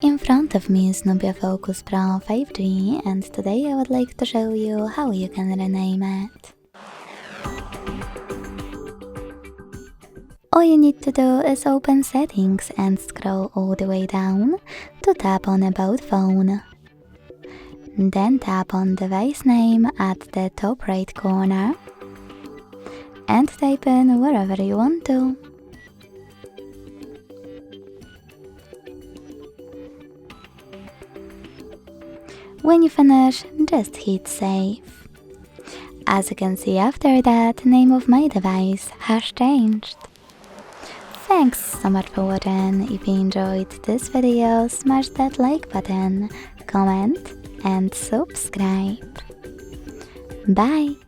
In front of me is NUBIA Focus Pro 5G, and today I would like to show you how you can rename it. All you need to do is open Settings and scroll all the way down to tap on About Phone. Then tap on device name at the top right corner and type in wherever you want to. When you finish, just hit save. As you can see after that, name of my device has changed. Thanks so much for watching. If you enjoyed this video, smash that like button, comment and subscribe. Bye!